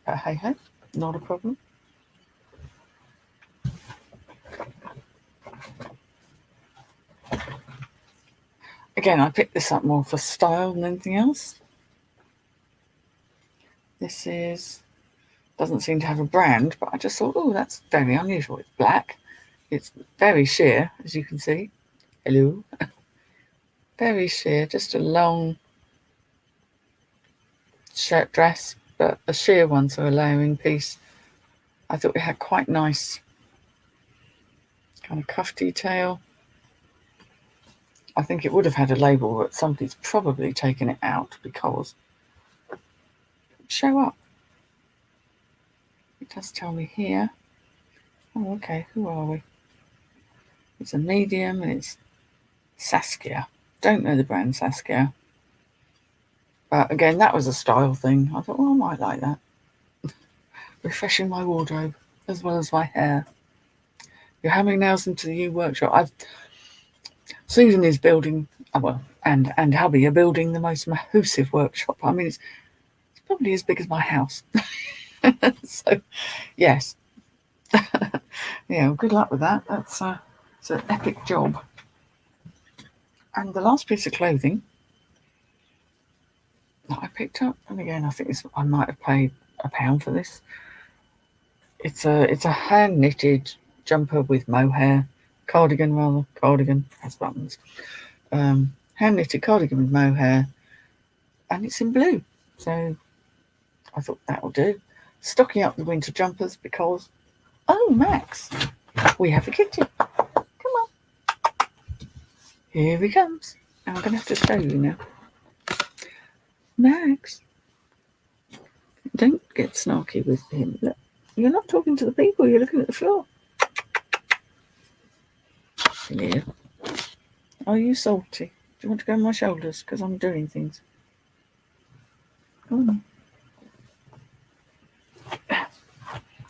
But hey ho, not a problem. Again, I picked this up more for style than anything else. This doesn't seem to have a brand, but I just thought, oh, that's very unusual. It's black. It's very sheer, as you can see. Hello. Very sheer, just a long shirt dress, but a sheer one, so a layering piece. I thought it had quite nice kind of cuff detail. I think it would have had a label, but somebody's probably taken it out because show up. It does tell me here. Oh, okay, who are we? It's a medium and it's Saskia. Don't know the brand Saskia. But again, that was a style thing. I thought, well, I might like that. Refreshing my wardrobe as well as my hair. You're hammering nails into the new workshop. Susan is building, and hubby are building the most massive workshop. I mean, it's probably as big as my house. So, yes. Yeah, well, good luck with that. That's it's an epic job. And the last piece of clothing that I picked up, and again, I think I might have paid £1 for this. It's a hand knitted jumper with mohair, cardigan has buttons. Hand knitted cardigan with mohair, and it's in blue. So I thought that will do. Stocking up the winter jumpers because, oh, Max, we have a kitchen. Come on. Here he comes. And I'm going to have to show you now. Max, don't get snarky with him. Look, you're not talking to the people, you're looking at the floor. Here. Are you salty? you want to go on my shoulders? Because I'm doing things. Come on.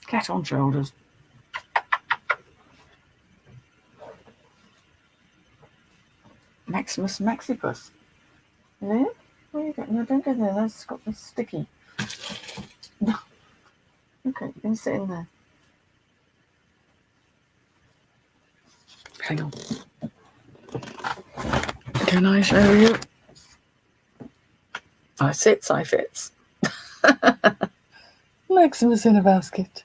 Cat on shoulders. Maximus Maxipus. There? Where you go? No, don't go there. That's got this sticky. Okay, you can sit in there. Hang on. Can I show you? I sits, I fits. Maximus in a basket.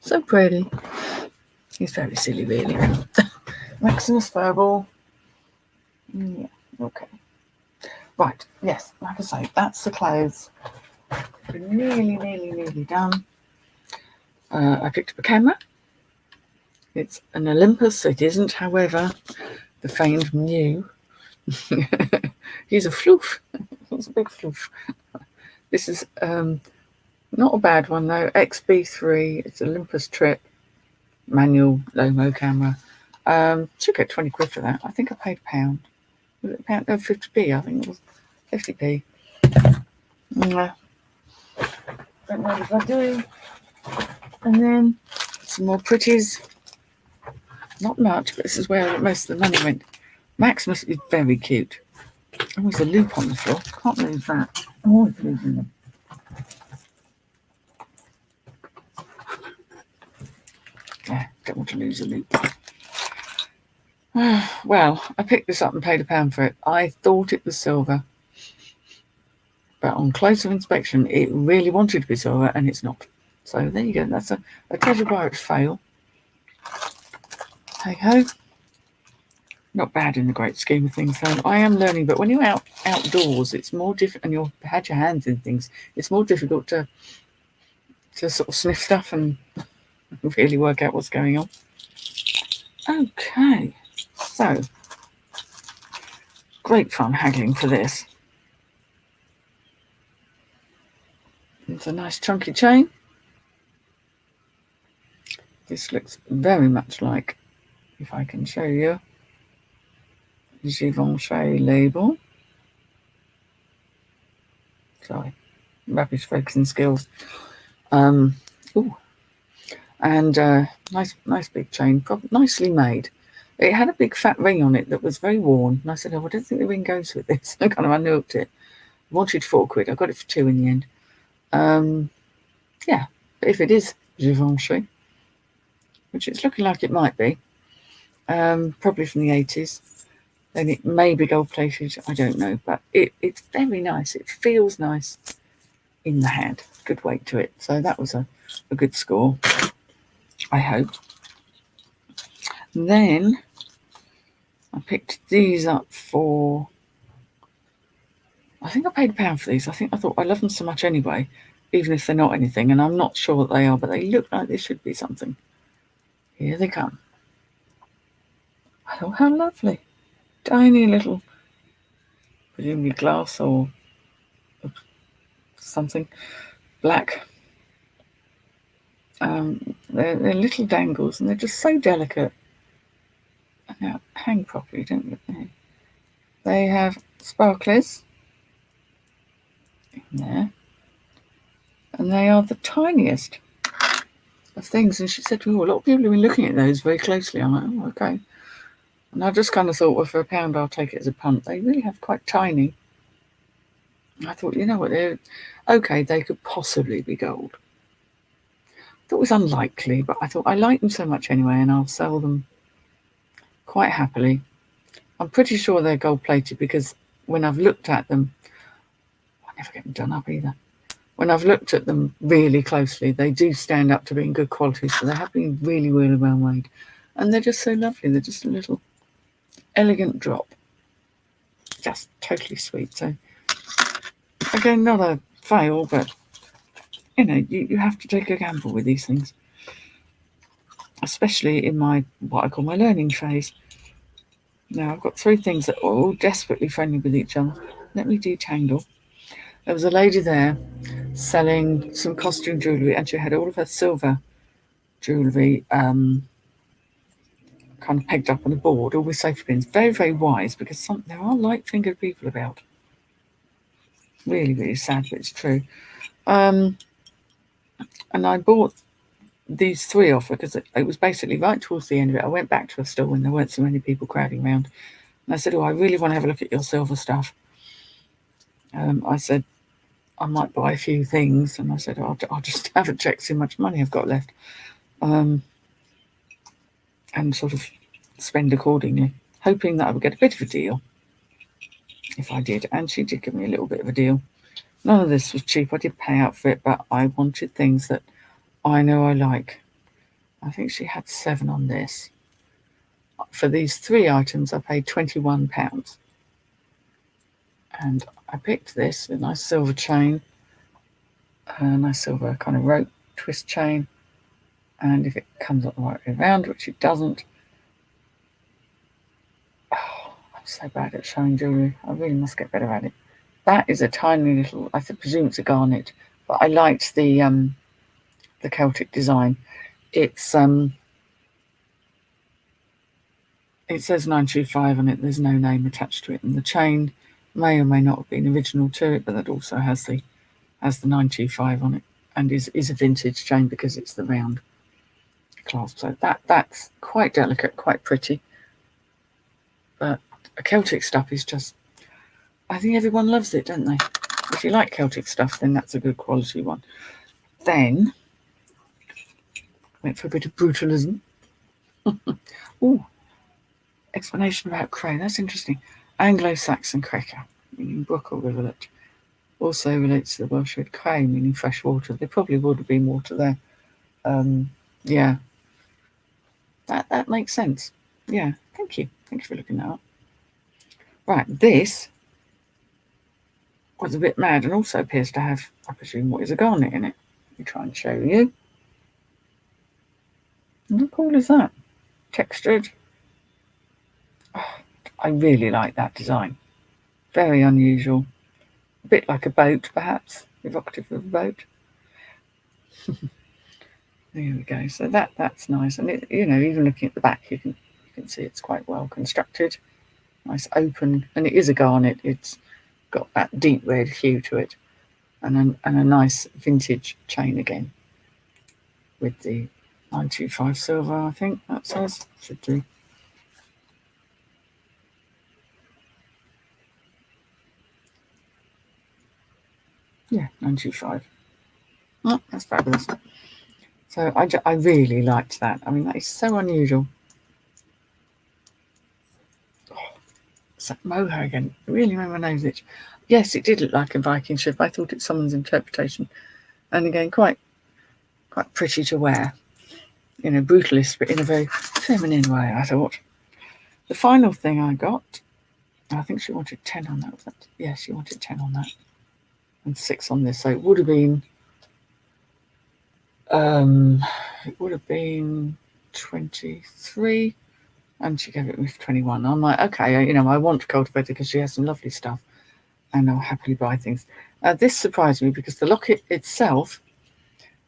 So pretty. He's very silly, really. Maximus Furball. Yeah, okay. Right, yes, like I say, that's the clothes. We're nearly done. I picked up a camera. It's an Olympus. It isn't, however, the famed new. He's a floof. He's a big floof. This is not a bad one, though. XB3. It's Olympus Trip. Manual Lomo camera. Should get 20 quid for that. I think I paid £1. Was it £1? No, 50p. I think it was 50p. Don't know if I do. And then some more pretties. Not much, but this is where most of the money went. Maximus is very cute. Oh, there's a loop on the floor. Can't lose that. I'm always losing them. Yeah, don't want to lose a loop. Well, I picked this up and paid £1 for it. I thought it was silver. But on closer inspection, it really wanted to be silver, and it's not. So there you go. That's a treasure pirate fail. Hey ho. Not bad in the great scheme of things, though. I am learning, but when you're outdoors, it's more difficult, and you've had your hands in things. It's more difficult to sort of sniff stuff and really work out what's going on. Okay, so great fun haggling for this. It's a nice chunky chain. This looks very much like, if I can show you, Givenchy label. Sorry, rubbish focusing skills. Ooh, and nice big chain, nicely made. It had a big fat ring on it that was very worn, and I said, "Oh, I don't think the ring goes with this." I kind of unhooked it. Wanted £4. I got it for £2 in the end. Yeah, but if it is Givenchy, which it's looking like it might be, probably from the 80s, then it may be gold plated. I don't know, but it's very nice. It feels nice in the hand. Good weight to it. So that was a good score, I hope. Then I picked these up for, I think I paid £1 for these. I thought I love them so much anyway, even if they're not anything, and I'm not sure that they are, but they look like they should be something. Here they come. Oh, how lovely. Tiny little, presumably glass or something, black. They're little dangles, and they're just so delicate. And they hang properly, don't they? They have sparklers in there, and they are the tiniest of things. And she said to me, "Oh, a lot of people have been looking at those very closely." I'm like, "Oh, okay." And I just kind of thought, well, for £1, I'll take it as a punt. They really have quite tiny. I thought, you know what, they're okay. They could possibly be gold. I thought it was unlikely, but I thought I like them so much anyway, and I'll sell them quite happily. I'm pretty sure they're gold plated because when I've looked at them, I never get them done up either. When I've looked at them really closely, they do stand up to being good quality. So they have been really, really well made, and they're just so lovely. They're just a little elegant drop, just totally sweet. So again, not a fail, but you know, you have to take a gamble with these things, especially in my what I call my learning phase. Now I've got 3 things that are all desperately friendly with each other. Let me detangle. There was a lady there selling some costume jewellery, and she had all of her silver jewellery kind of pegged up on a board, all with safety pins. Very, very wise, because there are light-fingered people about. Really, really sad, but it's true. And I bought these 3 off her because it was basically right towards the end of it. I went back to a store when there weren't so many people crowding around. And I said, I really want to have a look at your silver stuff. I said, I might buy a few things. And I said, I'll just have a check, see how much money I've got left. And sort of spend accordingly, hoping that I would get a bit of a deal if I did. And she did give me a little bit of a deal. None of this was cheap. I did pay out for it, but I wanted things that I know I like. I think she had 7 on this. For these 3 items, I paid £21. And I picked this, a nice silver chain, a nice silver kind of rope twist chain. And if it comes up the right way around, which it doesn't. Oh, I'm so bad at showing jewellery. I really must get better at it. That is a tiny little, I presume it's a garnet, but I liked the Celtic design. It says 925 on it. There's no name attached to it, and the chain may or may not have been original to it, but that also has the 925 on it, and is a vintage chain because it's the round clasp. So that's quite delicate, quite pretty. But Celtic stuff is just, I think everyone loves it, don't they? If you like Celtic stuff, then that's a good quality one. Then went for a bit of brutalism. Ooh, explanation about cray. That's interesting. Anglo-Saxon cracker, meaning brook or rivulet. Also relates to the Welsh word cray, meaning fresh water. There probably would have been water there. Yeah. That makes sense. Yeah, thank you. Thank you for looking that up. Right, this was a bit mad and also appears to have, I presume, what is a garnet in it. Let me try and show you. How cool is that? Textured. Oh, I really like that design. Very unusual. A bit like a boat, perhaps. Evocative of a boat. There we go. So that's nice. And it, even looking at the back, you can see it's quite well constructed. Nice open, and it is a garnet. It's got that deep red hue to it, and a nice vintage chain again with the 925 silver. I think that says, should do. Yeah, 925. Oh, that's fabulous. So I really liked that. I mean, that is so unusual. It's that mohair again. It really made my nose itch. Yes, it did look like a Viking ship. I thought it's someone's interpretation. And again, quite pretty to wear. Brutalist, but in a very feminine way, I thought. The final thing I got, I think she wanted 10 on that. Yeah, she wanted 10 on that. And 6 on this. So it would have been 23. And she gave it me for 21. I'm like, okay, I want to cultivate it because she has some lovely stuff, and I'll happily buy things. This surprised me because the locket itself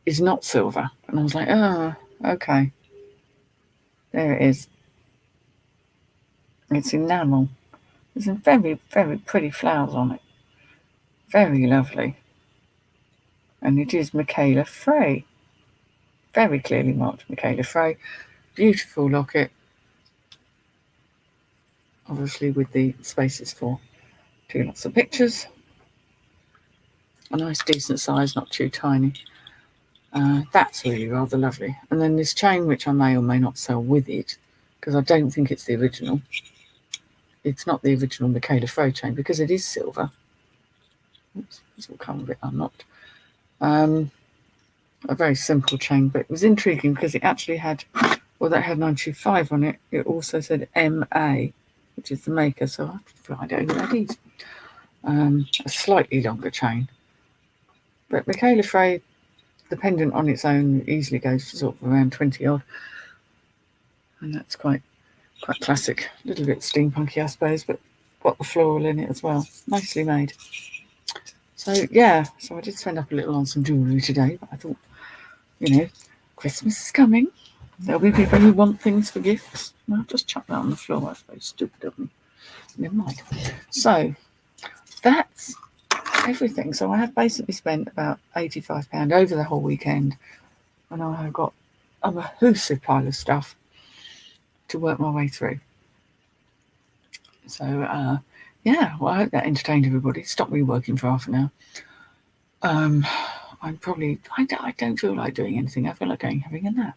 is not silver, and I was like, oh, okay. There it is. It's enamel. There's some very, very pretty flowers on it. Very lovely. And it is Michaela Frey. Very clearly marked Michaela Frey. Beautiful locket. Obviously with the spaces for 2 lots of pictures. A nice decent size, not too tiny. That's really rather lovely. And then this chain, which I may or may not sell with it, because I don't think it's the original. It's not the original Michaela Frey chain because it is silver. Oops, this will come a bit unlocked. A very simple chain, but it was intriguing because it actually had, well, that had 925 on it. It also said MA, which is the maker, so I have to find out who that is. A slightly longer chain. But Michaela Frey, the pendant on its own easily goes for sort of around 20 odd. And that's quite classic. A little bit steampunky, I suppose, but got the floral in it as well. Nicely made. So, yeah, so I did spend up a little on some jewellery today, but I thought, Christmas is coming. There'll be people who want things for gifts. I'll just chuck that on the floor. That's very stupid of me. Never mind. So that's everything. So I have basically spent about £85 over the whole weekend, and I have got a massive pile of stuff to work my way through. So yeah, well, I hope that entertained everybody. Stop me working for half an hour. I don't feel like doing anything. I feel like having a nap.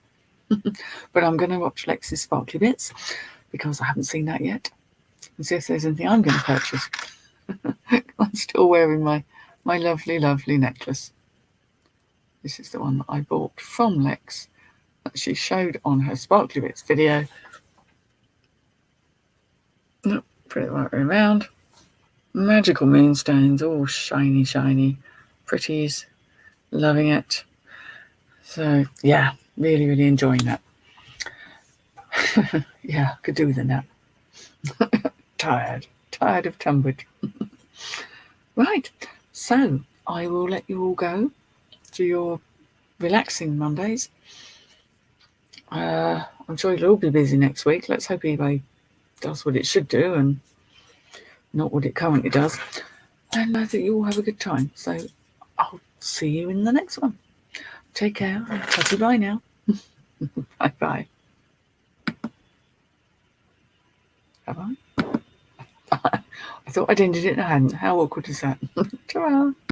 But I'm going to watch Lexi's Sparkly Bits because I haven't seen that yet, and see if there's anything I'm going to purchase. I'm still wearing my lovely, lovely necklace. This is the one that I bought from Lex that she showed on her Sparkly Bits video. Nope, put it right around. Magical moonstones, all shiny, shiny, pretties. Loving it. So yeah, really, really enjoying that. Yeah, could do with a nap. Tired of Tunbridge. Right, so I will let you all go to your relaxing Mondays. I'm sure you'll all be busy next week. Let's hope eBay does what it should do and not what it currently does. And I think you all have a good time. So I'll see you in the next one. Take care. Bye now. Bye. Have I? I thought I'd ended it and I hadn't. How awkward is that? Ta-ra.